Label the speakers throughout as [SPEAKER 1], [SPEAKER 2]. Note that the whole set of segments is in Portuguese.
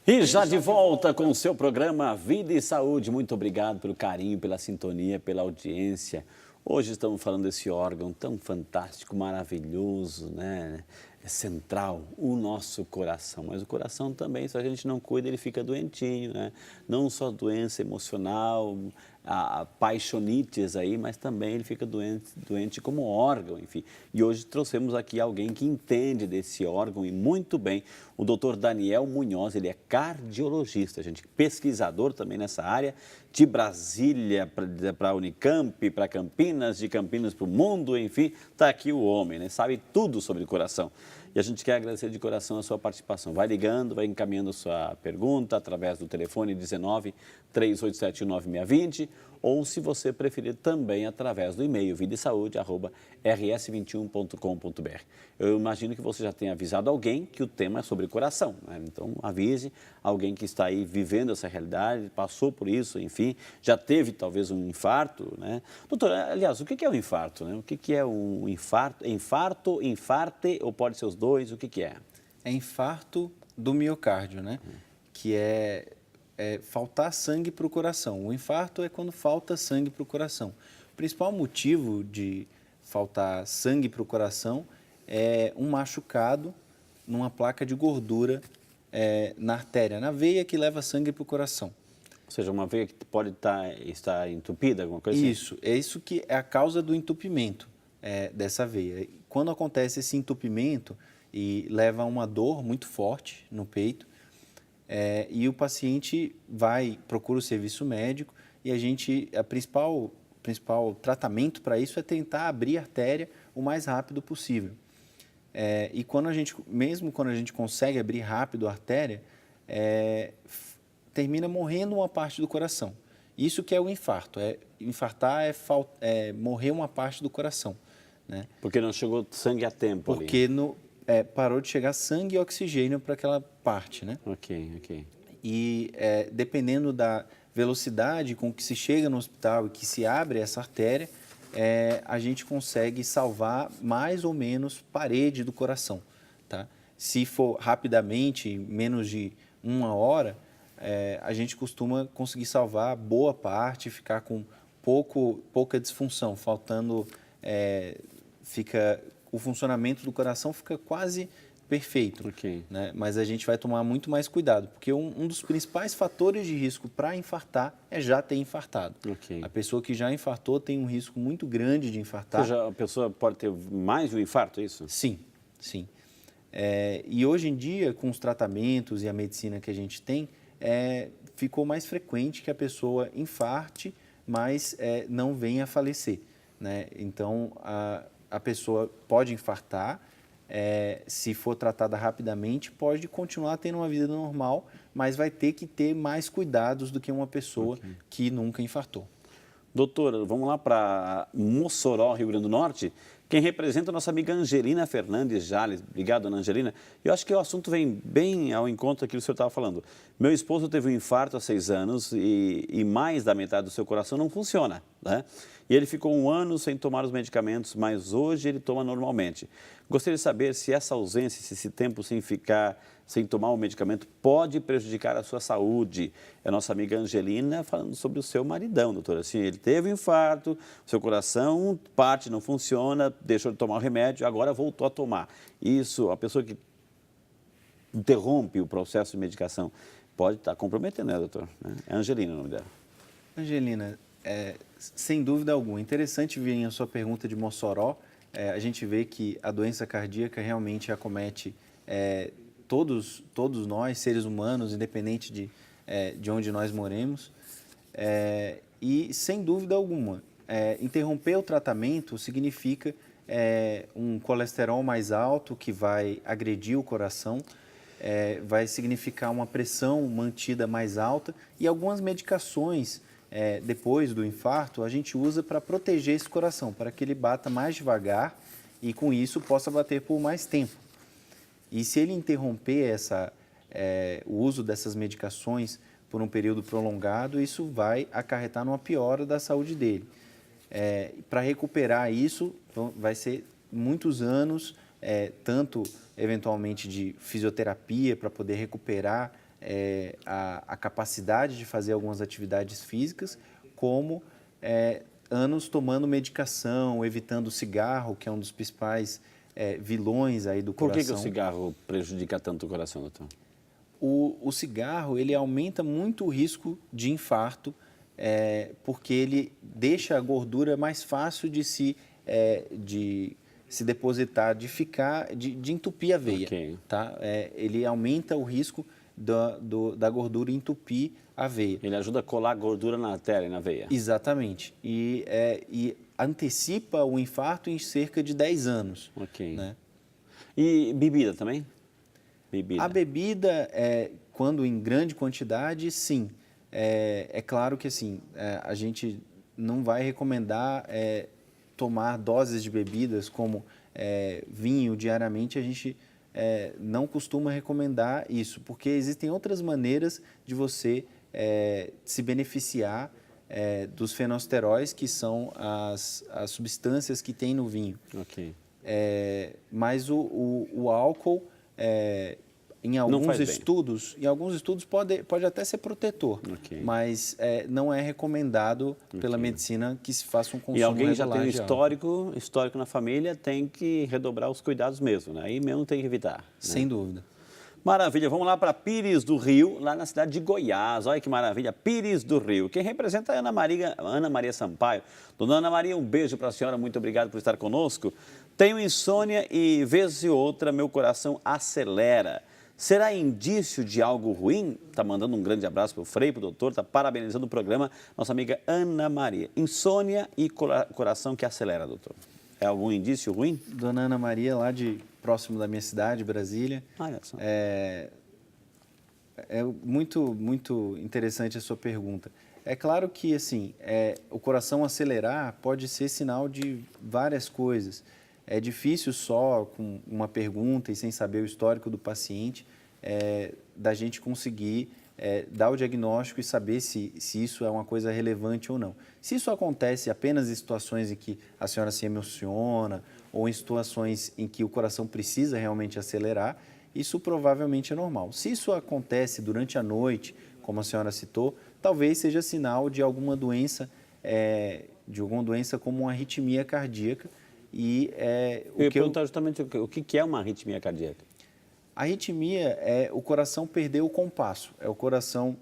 [SPEAKER 1] E já de volta com o seu programa Vida e Saúde. Muito obrigado pelo carinho, pela sintonia, pela audiência. Hoje estamos falando desse órgão tão fantástico, maravilhoso, né? É central, o nosso coração. Mas o coração também, se a gente não cuida, ele fica doentinho, né? Não só doença emocional, a paixonites aí, mas também ele fica doente como órgão, enfim. E hoje trouxemos aqui alguém que entende desse órgão e muito bem, o doutor Daniel Munhoz. Ele é cardiologista, gente, pesquisador também nessa área, de Brasília para a Unicamp, para Campinas, de Campinas para o mundo, enfim, está aqui o homem, né? Sabe tudo sobre o coração. E a gente quer agradecer de coração a sua participação. Vai ligando, vai encaminhando a sua pergunta através do telefone 19 3871 9620 ou, se você preferir, também através do e-mail videsaude@rs21.com.br. Eu imagino que você já tenha avisado alguém que o tema é sobre coração, né? Então, avise alguém que está aí vivendo essa realidade, passou por isso, enfim, já teve talvez um infarto, né? Doutor, aliás, o que é um infarto, né? O que é um infarto? Infarto, infarte ou pode ser os dois? O que é?
[SPEAKER 2] É infarto do miocárdio, né? Que é faltar sangue para o coração. O infarto é quando falta sangue para o coração. O principal motivo de faltar sangue para o coração é um machucado numa placa de gordura na artéria, na veia que leva sangue para o coração.
[SPEAKER 1] Ou seja, uma veia que pode estar entupida, alguma coisa assim?
[SPEAKER 2] Isso, é isso que é a causa do entupimento dessa veia. Quando acontece esse entupimento e leva a uma dor muito forte no peito, e o paciente procura o serviço médico e o principal tratamento para isso é tentar abrir a artéria o mais rápido possível. E mesmo quando a gente consegue abrir rápido a artéria, termina morrendo uma parte do coração. Isso que é o infarto. Infartar é morrer uma parte do coração, né?
[SPEAKER 1] Porque não chegou sangue a tempo ali.
[SPEAKER 2] Porque parou de chegar sangue e oxigênio para aquela parte, né?
[SPEAKER 1] Ok.
[SPEAKER 2] E dependendo da velocidade com que se chega no hospital e que se abre essa artéria, a gente consegue salvar mais ou menos parede do coração, tá? Se for rapidamente, em menos de uma hora, a gente costuma conseguir salvar boa parte, ficar com pouca disfunção, o funcionamento do coração fica quase perfeito, né? Mas a gente vai tomar muito mais cuidado, porque um dos principais fatores de risco para infartar é já ter infartado. A pessoa que já infartou tem um risco muito grande de infartar.
[SPEAKER 1] Ou seja, a pessoa pode ter mais de um infarto, é isso?
[SPEAKER 2] Sim. E hoje em dia, com os tratamentos e a medicina que a gente tem, ficou mais frequente que a pessoa infarte, mas não venha a falecer, né? Então, a pessoa pode infartar, se for tratada rapidamente, pode continuar tendo uma vida normal, mas vai ter que ter mais cuidados do que uma pessoa que nunca infartou.
[SPEAKER 1] Doutora, vamos lá para Mossoró, Rio Grande do Norte. Quem representa a nossa amiga Angelina Fernandes Jales. Obrigado, Ana Angelina. Eu acho que o assunto vem bem ao encontro daquilo que o senhor estava falando. Meu esposo teve um infarto há 6 anos e mais da metade do seu coração não funciona, né? E ele ficou 1 ano sem tomar os medicamentos, mas hoje ele toma normalmente. Gostaria de saber se essa ausência, se esse tempo sem tomar o medicamento pode prejudicar a sua saúde. É a nossa amiga Angelina falando sobre o seu maridão, doutora. Assim, ele teve um infarto, seu coração, parte não funciona, deixou de tomar o remédio, agora voltou a tomar. Isso, a pessoa que interrompe o processo de medicação pode estar comprometendo, né, doutor? É Angelina o nome dela.
[SPEAKER 2] Angelina, sem dúvida alguma, interessante vir a sua pergunta de Mossoró. A gente vê que a doença cardíaca realmente acomete todos nós, seres humanos, independente de onde nós moremos. E, sem dúvida alguma, interromper o tratamento significa um colesterol mais alto que vai agredir o coração, vai significar uma pressão mantida mais alta e algumas medicações, depois do infarto, a gente usa para proteger esse coração, para que ele bata mais devagar e, com isso, possa bater por mais tempo. E se ele interromper o uso dessas medicações por um período prolongado, isso vai acarretar numa piora da saúde dele. Para recuperar isso, vai ser muitos anos, tanto eventualmente de fisioterapia para poder recuperar a capacidade de fazer algumas atividades físicas, como anos tomando medicação, evitando o cigarro, que é um dos principais vilões aí do coração.
[SPEAKER 1] Por que o cigarro prejudica tanto o coração, doutor?
[SPEAKER 2] O cigarro, ele aumenta muito o risco de infarto, porque ele deixa a gordura mais fácil de se depositar, de entupir a veia.
[SPEAKER 1] Okay.
[SPEAKER 2] Tá? Ele aumenta o risco da gordura entupir a veia.
[SPEAKER 1] Ele ajuda a colar a gordura na artéria e na veia.
[SPEAKER 2] Exatamente. E antecipa o infarto em cerca de 10 anos.
[SPEAKER 1] Ok.
[SPEAKER 2] Né?
[SPEAKER 1] E bebida também? Bebida.
[SPEAKER 2] A bebida, quando em grande quantidade, sim. É claro que assim, a gente não vai recomendar tomar doses de bebidas como vinho diariamente. A gente não costuma recomendar isso, porque existem outras maneiras de você se beneficiar dos fenosteróis, que são as substâncias que tem no vinho.
[SPEAKER 1] Ok.
[SPEAKER 2] Mas o álcool, em alguns estudos pode até ser protetor,
[SPEAKER 1] Okay.
[SPEAKER 2] mas não é recomendado pela medicina que se faça um consumo
[SPEAKER 1] regular. E alguém já
[SPEAKER 2] regular
[SPEAKER 1] tem um histórico na família, tem que redobrar os cuidados mesmo, né? Aí mesmo tem que evitar.
[SPEAKER 2] Sem
[SPEAKER 1] né?
[SPEAKER 2] dúvida.
[SPEAKER 1] Maravilha, vamos lá para Pires do Rio, lá na cidade de Goiás. Olha que maravilha, Pires do Rio. Quem representa é a Ana Maria Sampaio. Dona Ana Maria, um beijo para a senhora, muito obrigado por estar conosco. Tenho insônia e, vez e outra, meu coração acelera. Será indício de algo ruim? Está mandando um grande abraço para o Frei, para o doutor, está parabenizando o programa, nossa amiga Ana Maria. Insônia e coração que acelera, doutor. É algum indício ruim?
[SPEAKER 2] Dona Ana Maria, lá próximo da minha cidade, Brasília.
[SPEAKER 1] Olha só.
[SPEAKER 2] É muito, muito interessante a sua pergunta. É claro que, assim, o coração acelerar pode ser sinal de várias coisas. É difícil só com uma pergunta e sem saber o histórico do paciente, da gente conseguir dar o diagnóstico e saber se isso é uma coisa relevante ou não. Se isso acontece apenas em situações em que a senhora se emociona ou em situações em que o coração precisa realmente acelerar, isso provavelmente é normal. Se isso acontece durante a noite, como a senhora citou, talvez seja sinal de alguma doença, como uma arritmia cardíaca.
[SPEAKER 1] Eu ia perguntar justamente o que é uma arritmia cardíaca.
[SPEAKER 2] A arritmia o coração perder o compasso. O coração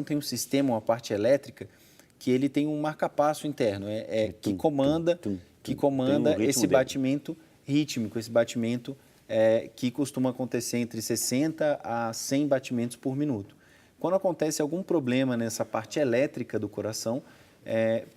[SPEAKER 2] tem um sistema, uma parte elétrica, que ele tem um marcapasso interno, que comanda esse batimento rítmico, esse batimento que costuma acontecer entre 60 a 100 batimentos por minuto. Quando acontece algum problema nessa parte elétrica do coração,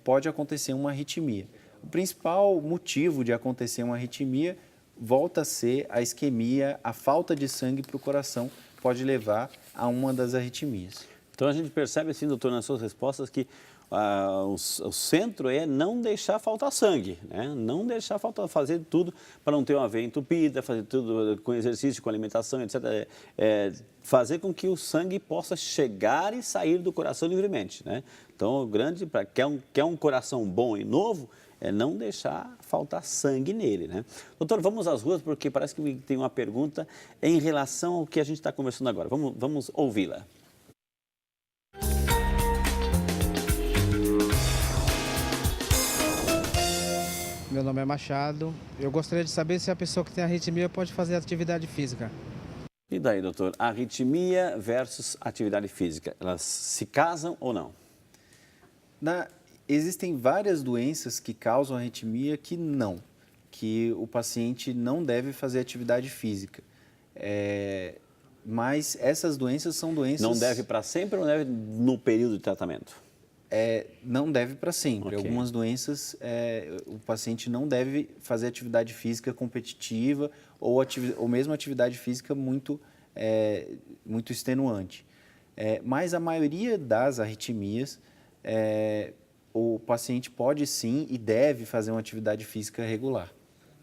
[SPEAKER 2] pode acontecer uma arritmia. O principal motivo de acontecer uma arritmia volta a ser a isquemia, a falta de sangue para o coração pode levar a uma das arritmias.
[SPEAKER 1] Então a gente percebe, assim, doutor, nas suas respostas que o centro é não deixar faltar sangue, né? Não deixar faltar, fazer tudo para não ter uma veia entupida, fazer tudo com exercício, com alimentação, etc. Fazer com que o sangue possa chegar e sair do coração livremente, né? Então, quer um coração bom e novo, não deixar faltar sangue nele, né? Doutor, vamos às ruas, porque parece que tem uma pergunta em relação ao que a gente está conversando agora. Vamos ouvi-la.
[SPEAKER 3] Meu nome é Machado. Eu gostaria de saber se a pessoa que tem arritmia pode fazer atividade física.
[SPEAKER 1] E daí, doutor? Arritmia versus atividade física, elas se casam ou não?
[SPEAKER 2] Existem várias doenças que causam arritmia que o paciente não deve fazer atividade física. Mas essas doenças são doenças...
[SPEAKER 1] Não deve para sempre ou não deve no período de tratamento?
[SPEAKER 2] Não deve para sempre.
[SPEAKER 1] Okay.
[SPEAKER 2] Algumas doenças, o paciente não deve fazer atividade física competitiva ou mesmo atividade física muito extenuante. Mas a maioria das arritmias, o paciente pode sim e deve fazer uma atividade física regular,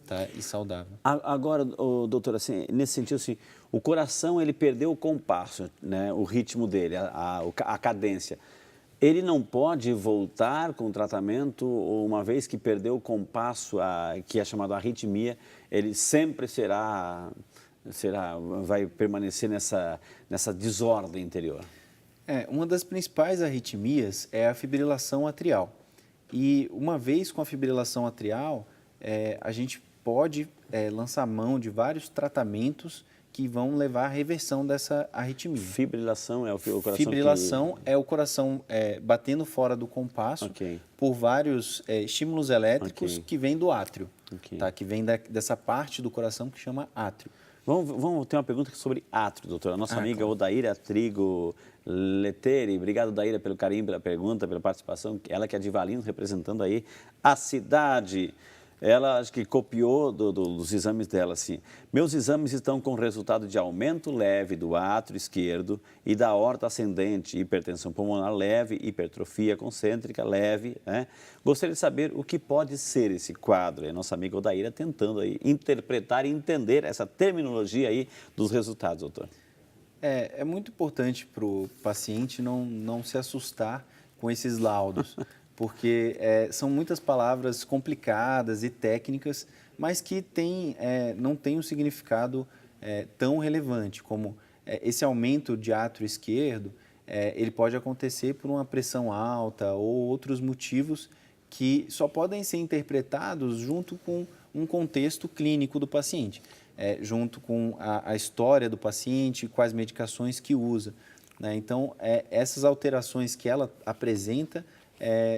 [SPEAKER 2] tá? E saudável.
[SPEAKER 1] Agora, doutor, assim, nesse sentido, assim, o coração ele perdeu o compasso, né? O ritmo dele, a cadência. Ele não pode voltar com o tratamento, uma vez que perdeu o compasso, que é chamado arritmia, ele sempre será vai permanecer nessa desordem interior?
[SPEAKER 2] Uma das principais arritmias é a fibrilação atrial. E uma vez com a fibrilação atrial, a gente pode lançar mão de vários tratamentos que vão levar à reversão dessa arritmia.
[SPEAKER 1] Fibrilação é o coração
[SPEAKER 2] Fibrilação é o coração batendo fora do compasso por vários estímulos elétricos que vêm do átrio, tá? Que vem dessa parte do coração que chama átrio.
[SPEAKER 1] Vamos ter uma pergunta sobre átrio, doutora. A nossa amiga Odaíra Trigo Leteri, obrigado, Odaíra, pelo carinho, pela pergunta, pela participação. Ela que é de Valinhos, representando aí a cidade. Ela acho que copiou dos exames dela, assim. Meus exames estão com resultado de aumento leve do átrio esquerdo e da aorta ascendente, hipertensão pulmonar leve, hipertrofia concêntrica leve, né? Gostaria de saber o que pode ser esse quadro. É a nossa amiga Odaíra tentando aí interpretar e entender essa terminologia aí dos resultados, doutor.
[SPEAKER 2] É muito importante para o paciente não se assustar com esses laudos, porque são muitas palavras complicadas e técnicas, mas que não têm um significado tão relevante, como esse aumento de átrio esquerdo, ele pode acontecer por uma pressão alta ou outros motivos que só podem ser interpretados junto com um contexto clínico do paciente, junto com a história do paciente, quais medicações que usa, né? Então, essas alterações que ela apresenta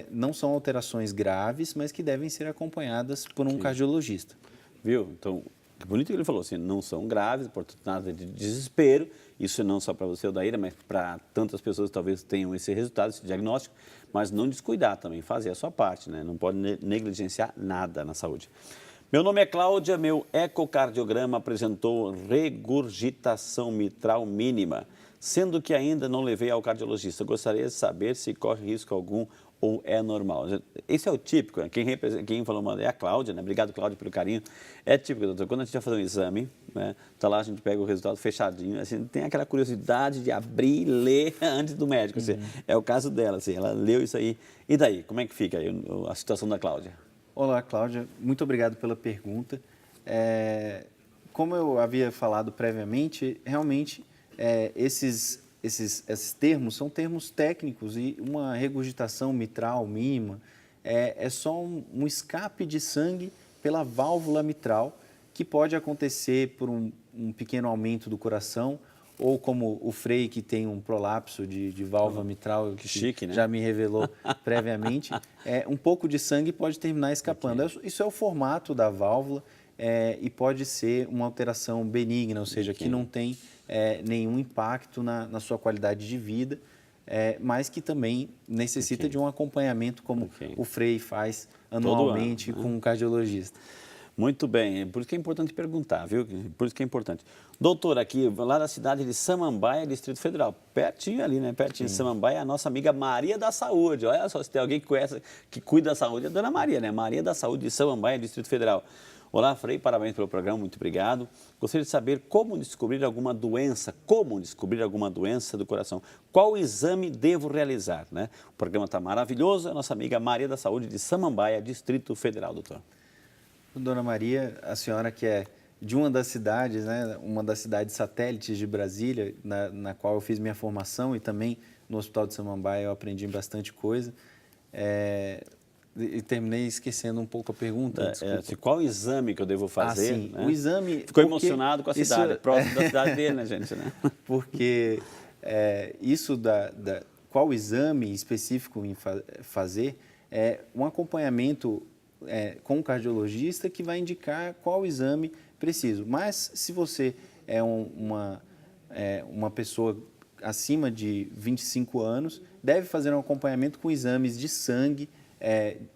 [SPEAKER 2] não são alterações graves, mas que devem ser acompanhadas por um cardiologista.
[SPEAKER 1] Viu? Então, que bonito que ele falou, assim, não são graves, portanto, nada de desespero. Isso não só para você, Odaíra, mas para tantas pessoas que talvez tenham esse resultado, esse diagnóstico, mas não descuidar também, fazer a sua parte, né? Não pode negligenciar nada na saúde. Meu nome é Cláudia, meu ecocardiograma apresentou regurgitação mitral mínima, sendo que ainda não levei ao cardiologista. Gostaria de saber se corre risco algum ou é normal. Esse é o típico, né? Quem falou é a Cláudia, né? Obrigado, Cláudia, pelo carinho. É típico, doutor, quando a gente vai fazer um exame, né? Tá lá, a gente pega o resultado fechadinho, assim, tem aquela curiosidade de abrir e ler antes do médico. Assim, é o caso dela, assim, ela leu isso aí. E daí, como é que fica aí a situação da Cláudia?
[SPEAKER 2] Olá, Cláudia. Muito obrigado pela pergunta. Como eu havia falado previamente, realmente esses termos são termos técnicos e uma regurgitação mitral mínima é só um escape de sangue pela válvula mitral que pode acontecer por um pequeno aumento do coração ou como o Frei, que tem um prolapso de válvula mitral, que
[SPEAKER 1] chique, né?
[SPEAKER 2] Já me revelou previamente, um pouco de sangue pode terminar escapando. Isso é o formato da válvula e pode ser uma alteração benigna, ou seja, que não tem nenhum impacto na sua qualidade de vida, mas que também necessita de um acompanhamento como o Frei faz anualmente com um cardiologista.
[SPEAKER 1] Muito bem, por isso que é importante perguntar, viu? Por isso que é importante. Doutor, aqui, lá da cidade de Samambaia, Distrito Federal, pertinho ali, né? Pertinho de Samambaia, a nossa amiga Maria da Saúde. Olha só, se tem alguém que conhece, que cuida da saúde, é a Dona Maria, né? Maria da Saúde de Samambaia, Distrito Federal. Olá, Frei, parabéns pelo programa, muito obrigado. Gostaria de saber como descobrir alguma doença do coração. Qual exame devo realizar, né? O programa está maravilhoso, a nossa amiga Maria da Saúde de Samambaia, Distrito Federal, doutor.
[SPEAKER 2] Dona Maria, a senhora que é de uma das cidades, né, uma das cidades satélites de Brasília, na qual eu fiz minha formação e também no Hospital de Samambaia eu aprendi bastante coisa. E terminei esquecendo um pouco a pergunta.
[SPEAKER 1] Qual exame que eu devo fazer?
[SPEAKER 2] Sim,
[SPEAKER 1] né?
[SPEAKER 2] O exame...
[SPEAKER 1] Ficou emocionado com a cidade, próximo da cidade dele, né, gente? Né?
[SPEAKER 2] Porque isso qual exame específico em fazer é um acompanhamento com um cardiologista que vai indicar qual exame preciso. Mas se você é uma pessoa acima de 25 anos, deve fazer um acompanhamento com exames de sangue,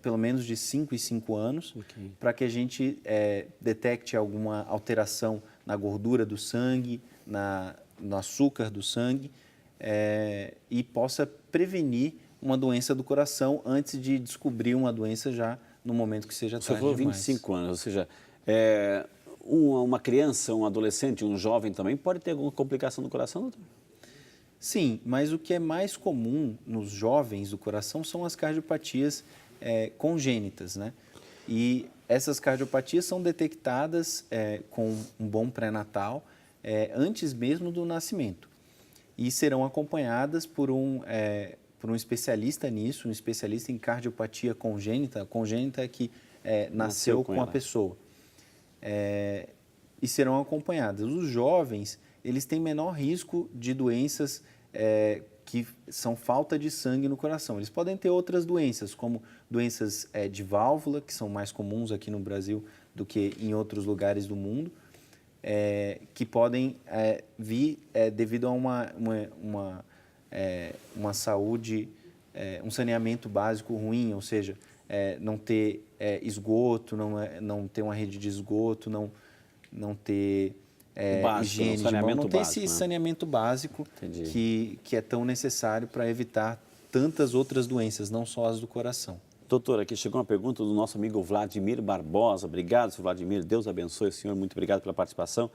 [SPEAKER 2] pelo menos de 5 em 5 anos, para que a gente detecte alguma alteração na gordura do sangue, no açúcar do sangue, e possa prevenir uma doença do coração antes de descobrir uma doença já no momento que seja tarde demais.
[SPEAKER 1] Você falou 25 anos, ou seja, uma criança, um adolescente, um jovem também pode ter alguma complicação do coração, doutor?
[SPEAKER 2] Sim, mas o que é mais comum nos jovens do coração são as cardiopatias congênitas, né? E essas cardiopatias são detectadas com um bom pré-natal antes mesmo do nascimento. E serão acompanhadas por um especialista nisso, um especialista em cardiopatia congênita. Congênita é que nasceu com a pessoa. E serão acompanhadas. Os jovens, eles têm menor risco de doenças que são falta de sangue no coração. Eles podem ter outras doenças, como doenças de válvula, que são mais comuns aqui no Brasil do que em outros lugares do mundo, que podem vir devido a uma saúde, um saneamento básico ruim, ou seja, não ter esgoto, não ter uma rede de esgoto, não ter higiene de mão, não ter esse saneamento básico que é tão necessário para evitar tantas outras doenças, não só as do coração.
[SPEAKER 1] Doutor, aqui chegou uma pergunta do nosso amigo Vladimir Barbosa. Obrigado, senhor Vladimir. Deus abençoe o senhor. Muito obrigado pela participação.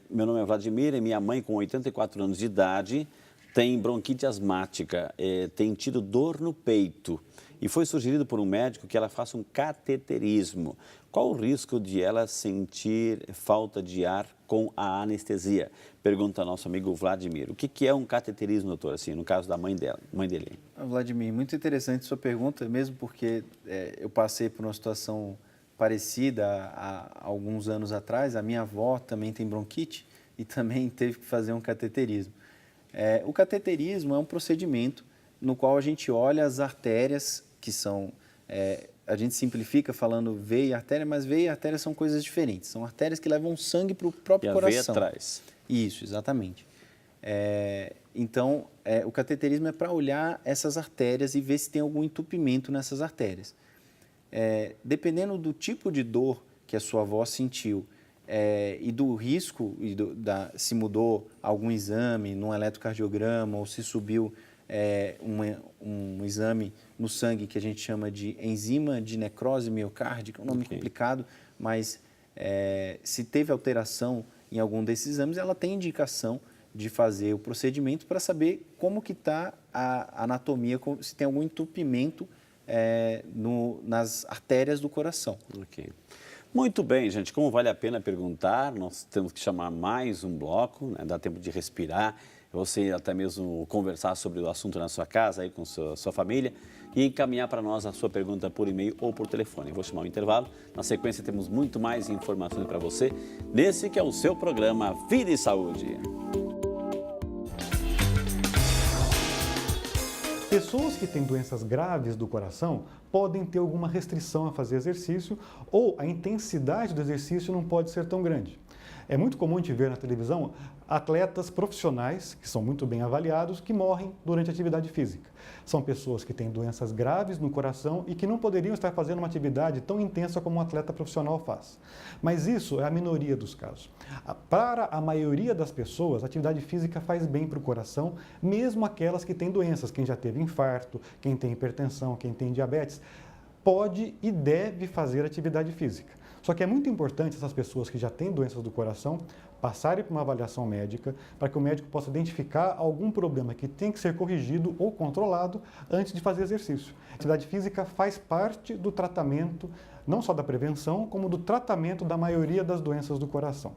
[SPEAKER 1] Meu nome é Vladimir e minha mãe, com 84 anos de idade, tem bronquite asmática, tem tido dor no peito e foi sugerido por um médico que ela faça um cateterismo. Qual o risco de ela sentir falta de ar com a anestesia? Pergunta nosso amigo Vladimir. O que é um cateterismo, doutor, assim, no caso da mãe dele?
[SPEAKER 2] Vladimir, muito interessante sua pergunta, mesmo porque eu passei por uma situação parecida há alguns anos atrás. A minha avó também tem bronquite e também teve que fazer um cateterismo. O cateterismo é um procedimento no qual a gente olha as artérias, que são... a gente simplifica falando veia e artéria, mas veia e artéria são coisas diferentes. São artérias que levam sangue para o próprio coração.
[SPEAKER 1] E a veia atrás.
[SPEAKER 2] Isso, exatamente. Então, o cateterismo é para olhar essas artérias e ver se tem algum entupimento nessas artérias. Dependendo do tipo de dor que a sua avó sentiu e do risco, se mudou algum exame num eletrocardiograma ou se subiu um exame no sangue que a gente chama de enzima de necrose miocárdica, um nome complicado, mas se teve alteração em algum desses exames, ela tem indicação de fazer o procedimento para saber como que está a anatomia, se tem algum entupimento nas artérias do coração.
[SPEAKER 1] Ok. Muito bem, gente. Como vale a pena perguntar, nós temos que chamar mais um bloco, né? Dá tempo de respirar, você até mesmo conversar sobre o assunto na sua casa, aí com sua família, e encaminhar para nós a sua pergunta por e-mail ou por telefone. Eu vou chamar o intervalo. Na sequência, temos muito mais informações para você, nesse que é o seu programa Vida e Saúde.
[SPEAKER 4] Pessoas que têm doenças graves do coração podem ter alguma restrição a fazer exercício ou a intensidade do exercício não pode ser tão grande. É muito comum a gente ver na televisão atletas profissionais, que são muito bem avaliados, que morrem durante a atividade física. São pessoas que têm doenças graves no coração e que não poderiam estar fazendo uma atividade tão intensa como um atleta profissional faz. Mas isso é a minoria dos casos. Para a maioria das pessoas, a atividade física faz bem para o coração, mesmo aquelas que têm doenças. Quem já teve infarto, quem tem hipertensão, quem tem diabetes, pode e deve fazer atividade física. Só que é muito importante essas pessoas que já têm doenças do coração passarem por uma avaliação médica para que o médico possa identificar algum problema que tem que ser corrigido ou controlado antes de fazer exercício. A atividade física faz parte do tratamento, não só da prevenção, como do tratamento da maioria das doenças do coração.